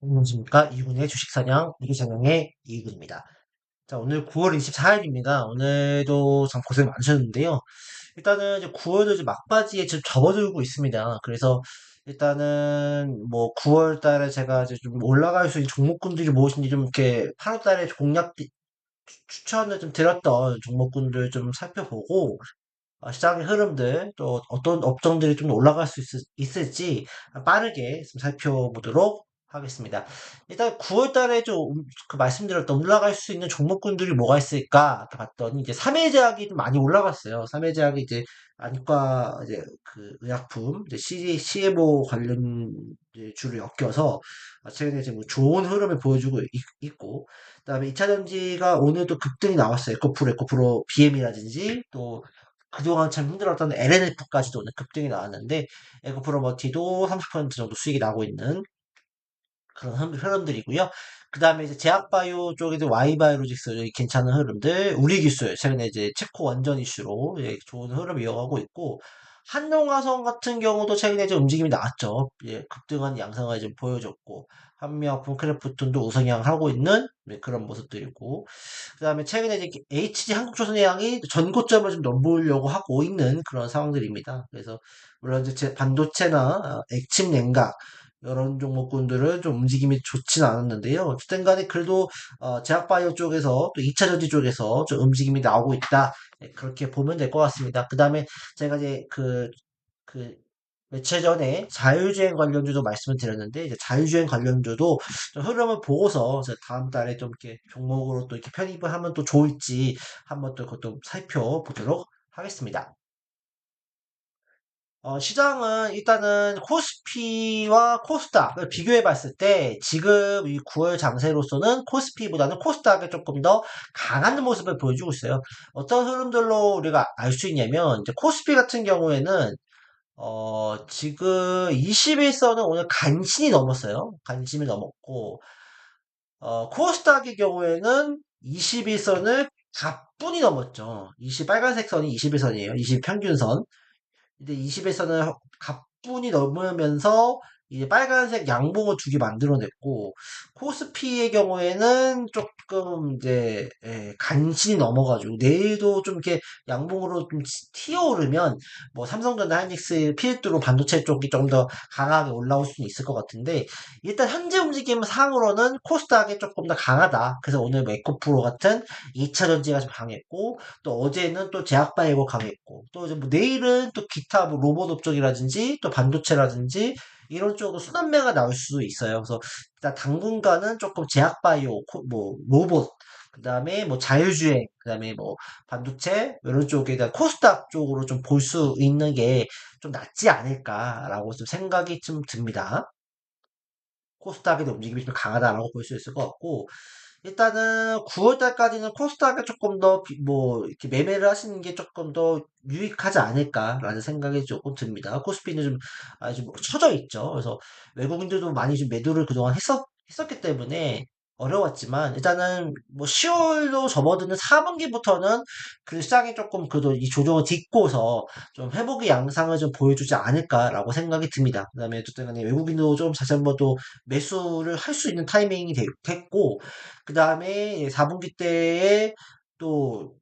안녕하십니까. 이군의 주식사냥, 이기상영의 이군입니다. 자, 오늘 9월 24일입니다. 오늘도 참 고생 많으셨는데요. 일단은 이제 9월도 이제 막바지에 지금 접어들고 있습니다. 그래서 일단은 뭐 9월 달에 제가 이제 좀 올라갈 수 있는 종목군들이 무엇인지 좀 이렇게 8월 달에 공략 추천을 좀 드렸던 종목군들 좀 살펴보고 시장의 흐름들 또 어떤 업종들이 좀 올라갈 수 있을지 빠르게 좀 살펴보도록 하겠습니다. 일단 9월 달에 좀 그 말씀드렸던 올라갈 수 있는 종목군들이 뭐가 있을까 봤더니 이제 3회 제약이 좀 많이 올라갔어요. 3회 제약이 이제 안과 이제 그 의약품 이제 CMO 관련 이제 주를 엮여서 최근에 지금 좋은 흐름을 보여주고 있고 그다음에 2차전지가 오늘도 급등이 나왔어요. 에코프로 BM이라든지 또 그동안 참 힘들었던 LNF까지도 오늘 급등이 나왔는데 에코프로머티도 30% 정도 수익이 나고 있는 그런 흐름들이고요. 그 다음에 이제 제약바이오 쪽에도 Y바이오로직스 괜찮은 흐름들, 우리기술 최근에 이제 체코 원전 이슈로 좋은 흐름 이어가고 있고 한농화성 같은 경우도 최근에 이제 움직임이 나왔죠. 급등한 양상을 좀 보여줬고 한미약품 크래프톤도 우상향하고 있는 그런 모습들이고 그 다음에 최근에 이제 HG 한국조선해양이 전고점을 좀 넘보려고 하고 있는 그런 상황들입니다. 그래서 물론 이제 반도체나 액침 냉각 이런 종목군들은 좀 움직임이 좋진 않았는데요. 어쨌든 간에 그래도 제약바이오 쪽에서 또 2차전지 쪽에서 좀 움직임이 나오고 있다. 네, 그렇게 보면 될 것 같습니다. 그 다음에 제가 이제 그 며칠 전에 자율주행 관련주도 말씀을 드렸는데 이제 자율주행 관련주도 좀 흐름을 보고서 이제 다음 달에 좀 이렇게 종목으로 또 이렇게 편입을 하면 또 좋을지 한번 또 그것도 살펴보도록 하겠습니다. 시장은 일단은 코스피와 코스닥을 비교해 봤을 때 지금 이 9월 장세로서는 코스피보다는 코스닥이 조금 더 강한 모습을 보여주고 있어요. 어떤 흐름들로 우리가 알 수 있냐면 이제 코스피 같은 경우에는 지금 21선은 오늘 간신히 넘었어요. 간신히 넘었고 코스닥의 경우에는 21선을 가뿐히 넘었죠. 20 빨간색 선이 21선이에요. 20 평균선. 이제 20에서는 가뿐히 넘으면서 이제 빨간색 양봉을 두 개 만들어냈고 코스피의 경우에는 조금 이제 간신히 넘어가지고 내일도 좀 이렇게 양봉으로 좀 튀어오르면 뭐 삼성전자, 하이닉스, 필두로 반도체 쪽이 좀 더 강하게 올라올 수는 있을 것 같은데 일단 현재 움직임 상으로는 코스닥이 조금 더 강하다. 그래서 오늘 뭐 에코프로 같은 2차전지가 좀 강했고 또 어제는 또 제약바이오 강했고 또 이제 뭐 내일은 또 기타 뭐 로봇 업종이라든지 또 반도체라든지 이런 쪽으로 순환매가 나올 수도 있어요. 그래서 일단 당분간은 조금 제약바이오, 뭐 로봇, 그다음에 뭐 자율주행, 그다음에 뭐 반도체 이런 쪽에 대한 코스닥 쪽으로 좀 볼 수 있는 게 좀 낫지 않을까라고 좀 생각이 좀 듭니다. 코스닥의 움직임이 좀 강하다라고 볼 수 있을 것 같고 일단은 9월 달까지는 코스닥에 조금 더 뭐 이렇게 매매를 하시는 게 조금 더 유익하지 않을까라는 생각이 조금 듭니다. 코스피는 좀 아주 뭐 처져 있죠. 그래서 외국인들도 많이 좀 매도를 그동안 했었기 때문에 어려웠지만 일단은 뭐 10월로 접어드는 4분기부터는 그 시장이 조금 그래도 이 조정을 딛고서 좀 회복의 양상을 좀 보여주지 않을까라고 생각이 듭니다. 그다음에 어쨌든 간에 외국인도 좀 다시 한번 또 매수를 할 수 있는 타이밍이 됐고 그 다음에 4분기 때에 또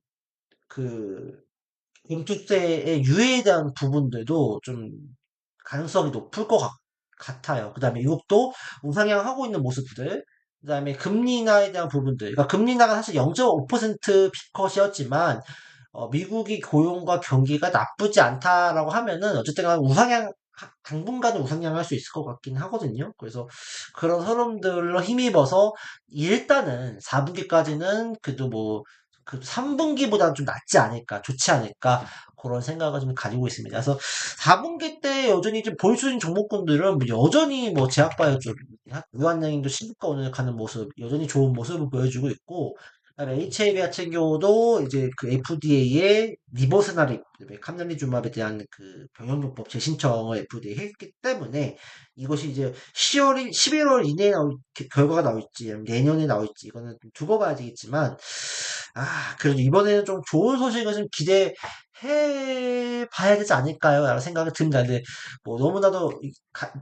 그 공투세의 유예에 대한 부분들도 좀 가능성이 높을 것 같아요. 그 다음에 미국도 우상향하고 있는 모습들, 그 다음에 금리 인하에 대한 부분들. 그러니까 금리 인하가 사실 0.5% 피컷이었지만 미국이 고용과 경기가 나쁘지 않다라고 하면은 어쨌든 간에 당분간은 우상향할 수 있을 것 같긴 하거든요. 그래서 그런 흐름들로 힘입어서 일단은 4분기까지는 그래도 뭐 그 3분기보다는 좀 낫지 않을까, 좋지 않을까, 그런 생각을 좀 가지고 있습니다. 그래서 4분기 때 여전히 좀 볼 수 있는 종목군들은 뭐 여전히 뭐 제약바이오 쪽, 유한양행도 신고가 오늘 가는 모습, 여전히 좋은 모습을 보여주고 있고, 그다음에 HAB 같은 경우도 이제 그 FDA의 니보스나립 캄나리주맙에 대한 그 병역요법 재신청을 FDA 했기 때문에 이것이 이제 10월 11월 이내에 결과가 나올지 아니면 내년에 나올지 이거는 좀 두고 봐야 되겠지만 그래도 이번에는 좀 좋은 소식을 좀 기대해 해봐야 되지 않을까요? 라는 생각이 듭니다. 근데 뭐 너무나도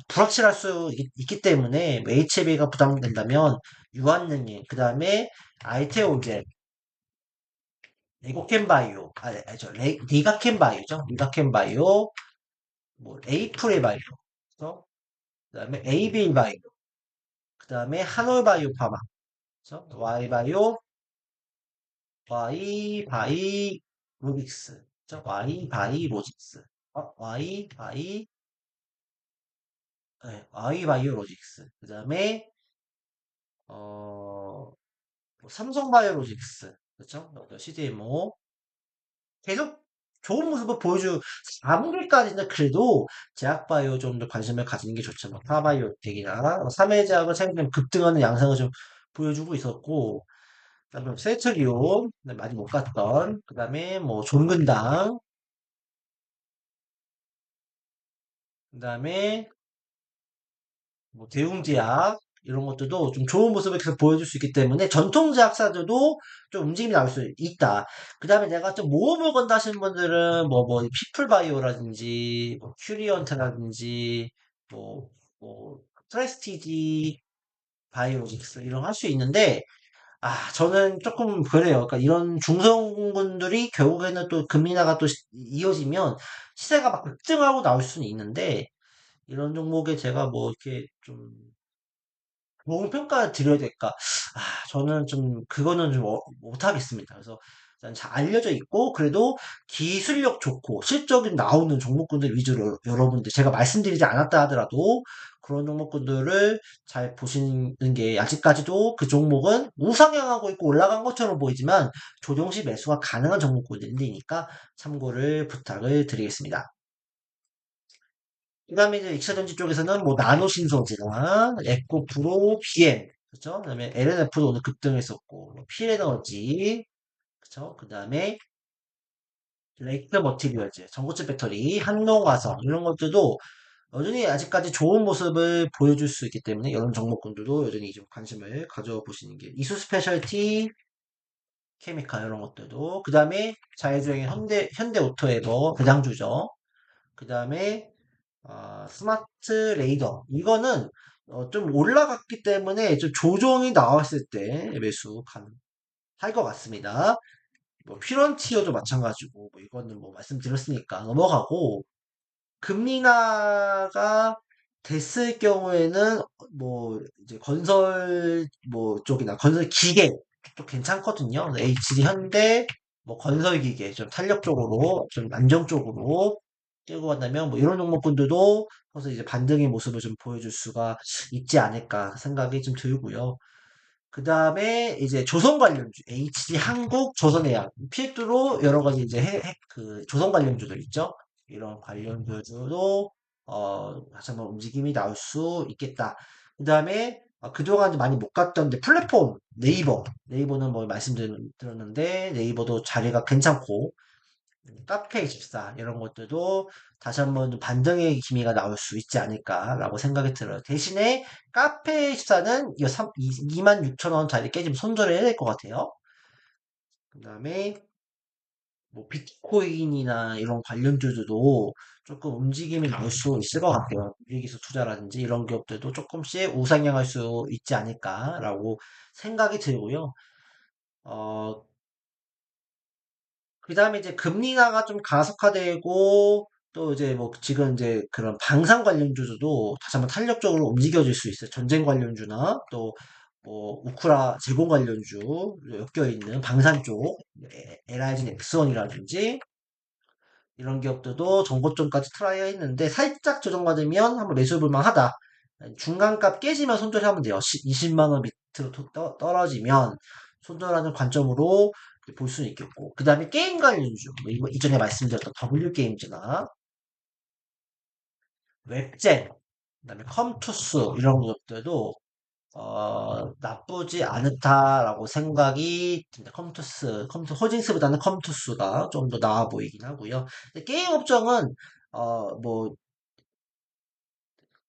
불확실할 수 있기 때문에 뭐 HLB가 부담된다면 유한능력, 그 다음에 아이테오젠, 레고캔바이오, 리가캔바이오죠. 리가캔바이오, 뭐 에이프릴바이오, 그 다음에 에이빌바이오, 그 다음에 한올바이오파마, 그죠? 와이바이로직스, 그죠? 와이바이로직스, 와이바이, 네, 와이바이오로직스. 그 다음에 뭐 삼성바이오로직스, 그렇죠? CDMO 계속 좋은 모습을 보여주 4분기까지는 그래도 제약바이오 좀 더 관심을 가지는 게 좋죠. 뭐 파바이오텍이나 3회 제약을 최근에 급등하는 양상을 좀 보여주고 있었고, 그다음에 세트리온 많이 못 갔던, 그다음에 뭐 종근당, 그다음에 뭐 대웅제약 이런 것들도 좀 좋은 모습을 계속 보여줄 수 있기 때문에 전통 제약사들도 좀 움직임이 나올 수 있다. 그 다음에 내가 좀 모험을 건다 하시는 분들은 뭐 피플바이오라든지 뭐 큐리언트라든지 뭐, 뭐 프레스티지 바이오직스 이런 거 할 수 있는데 저는 조금 그래요. 그러니까 이런 중성분들이 결국에는 또 금리나가 또 이어지면 시세가 막 급등하고 나올 수는 있는데 이런 종목에 제가 뭐 이렇게 좀 좋은 평가를 드려야 될까? 저는 좀, 그거는 좀 못하겠습니다. 그래서, 일단 잘 알려져 있고, 그래도 기술력 좋고, 실적이 나오는 종목군들 위주로 여러분들, 제가 말씀드리지 않았다 하더라도, 그런 종목군들을 잘 보시는 게, 아직까지도 그 종목은 우상향하고 있고 올라간 것처럼 보이지만, 조정시 매수가 가능한 종목군들이니까 참고를 부탁을 드리겠습니다. 그 다음에 이제 익사전지 쪽에서는 뭐 나노신소재나 에코프로, BM, 그죠? 그 다음에 LNF도 오늘 급등했었고, 뭐 필에너지, 그죠? 그 다음에 레이크 머티리얼즈, 전고체 배터리, 한농화성, 이런 것들도 여전히 아직까지 좋은 모습을 보여줄 수 있기 때문에 이런 종목군들도 여전히 좀 관심을 가져보시는 게, 이수 스페셜티, 케미칼 이런 것들도, 그 다음에 자율주행의 현대오토에버 대장주죠. 그 다음에 스마트 레이더. 이거는 좀 올라갔기 때문에 좀 조정이 나왔을 때 매수 가능할 것 같습니다. 뭐 피런티어도 마찬가지고 뭐 이거는 뭐 말씀드렸으니까 넘어가고 금리 인하가 됐을 경우에는 뭐 이제 건설 뭐 쪽이나 건설 기계 쪽 괜찮거든요. HD 현대 뭐 건설 기계 좀 탄력적으로 좀 안정적으로 끌고 간다면 뭐 이런 종목군들도 그래서 이제 반등의 모습을 좀 보여줄 수가 있지 않을까 생각이 좀 들고요. 그 다음에 이제 조선 관련주, HD 한국, 조선해양, 필두로 여러 가지 이제 그 조선 관련주들 있죠. 이런 관련주도 다시 한번 움직임이 나올 수 있겠다. 그 다음에 그동안 이제 많이 못 갔던 데 플랫폼 네이버는 뭐 말씀드렸는데 네이버도 자리가 괜찮고 카페24 이런 것들도 다시 한번 반등의 기미가 나올 수 있지 않을까라고 생각이 들어요. 대신에 카페24는 26,000원 자리 깨지면 손절을 해야 될 것 같아요. 그 다음에 뭐 비트코인이나 이런 관련주들도 조금 움직임이 나올 수 있을 것 같아요. 유기수 투자라든지 이런 기업들도 조금씩 우상향할 수 있지 않을까라고 생각이 들고요. 어, 그 다음에 이제 금리 인하가 좀 가속화되고 또 이제 뭐 지금 이제 그런 방산 관련주도 다시 한번 탄력적으로 움직여질 수 있어요. 전쟁 관련주나 또 뭐 우크라 제공 관련주 엮여 있는 방산 쪽 LIG 넥스원이라든지 이런 기업들도 정고점까지 트라이 했는데 살짝 조정받으면 한번 매수해 볼 만하다. 중간값 깨지면 손절하면 돼요. 20만 원 밑으로 떨어지면 손절하는 관점으로 볼 수는 있겠고. 그 다음에 게임 관련주. 뭐 이거 이전에 말씀드렸던 W게임즈나 웹젠, 그 다음에 컴투스 이런 것들도 나쁘지 않다라고 생각이 듭니다. 컴투스, 호징스보다는 컴투스가 좀 더 나아 보이긴 하고요. 근데 게임 업종은, 뭐,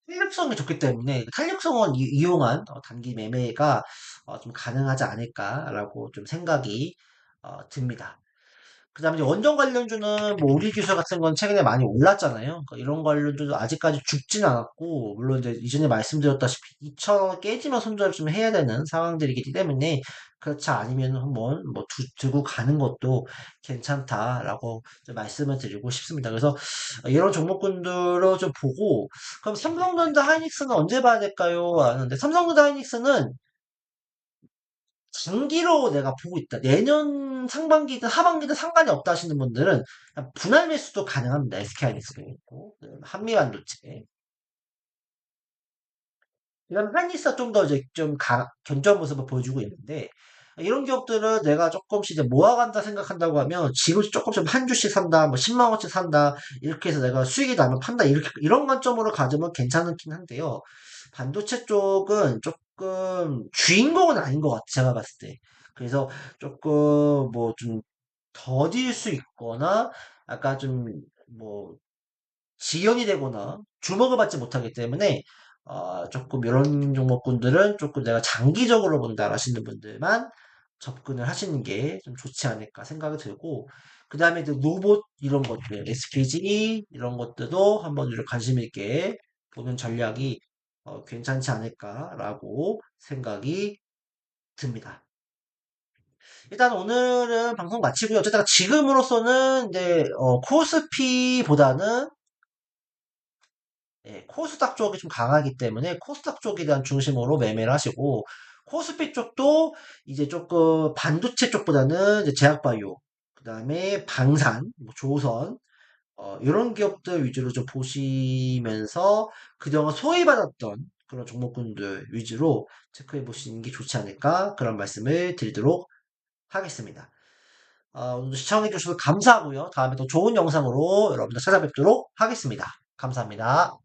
탄력성이 좋기 때문에 탄력성을 이용한 단기 매매가 좀 가능하지 않을까라고 좀 생각이 듭니다. 그다음에 이제 원전 관련주는 뭐 우리 기술 같은 건 최근에 많이 올랐잖아요. 그러니까 이런 관련주도 아직까지 죽진 않았고, 물론 이제 이전에 말씀드렸다시피 2,000원 깨지면 손절을 좀 해야 되는 상황들이기 때문에, 그렇지 않으면 한번 뭐 두고 가는 것도 괜찮다라고 좀 말씀을 드리고 싶습니다. 그래서 이런 종목군들을 좀 보고, 그럼 삼성전자 하이닉스는 언제 봐야 될까요? 하는데, 삼성전자 하이닉스는 장기로 내가 보고 있다. 내년 상반기든 하반기든 상관이 없다 하시는 분들은 그냥 분할 매수도 가능합니다. SK하이닉스도 있고, 한미반도체. 그다음에 하이닉스가 좀 더 이제 좀 견조한 모습을 보여주고 있는데, 이런 기업들은 내가 조금씩 이제 모아간다 생각한다고 하면 지금 조금씩 한 주씩 산다, 뭐 10만 원씩 산다, 이렇게 해서 내가 수익이 나면 판다, 이렇게, 이런 관점으로 가지면 괜찮긴 한데요. 반도체 쪽은 조금 주인공은 아닌 것 같아, 제가 봤을 때. 그래서 조금 뭐 좀 더딜 수 있거나, 약간 좀 뭐 지연이 되거나 주목을 받지 못하기 때문에 조금 이런 종목군들은 조금 내가 장기적으로 본다 하시는 분들만 접근을 하시는 게 좀 좋지 않을까 생각이 들고, 그 다음에 이제 로봇 이런 것들 SKG 이런 것들도 한번 좀 관심 있게 보는 전략이 괜찮지 않을까라고 생각이 듭니다. 일단 오늘은 방송 마치고요. 어쨌든 지금으로서는 이제 코스피보다는 코스닥 쪽이 좀 강하기 때문에 코스닥 쪽에 대한 중심으로 매매를 하시고, 코스피 쪽도 이제 조금 반도체 쪽보다는 이제 제약바이오, 그 다음에 방산, 뭐 조선, 이런 기업들 위주로 좀 보시면서 그동안 소외받았던 그런 종목군들 위주로 체크해 보시는 게 좋지 않을까, 그런 말씀을 드리도록 하겠습니다. 오늘 시청해 주셔서 감사하고요. 다음에 또 좋은 영상으로 여러분들 찾아뵙도록 하겠습니다. 감사합니다.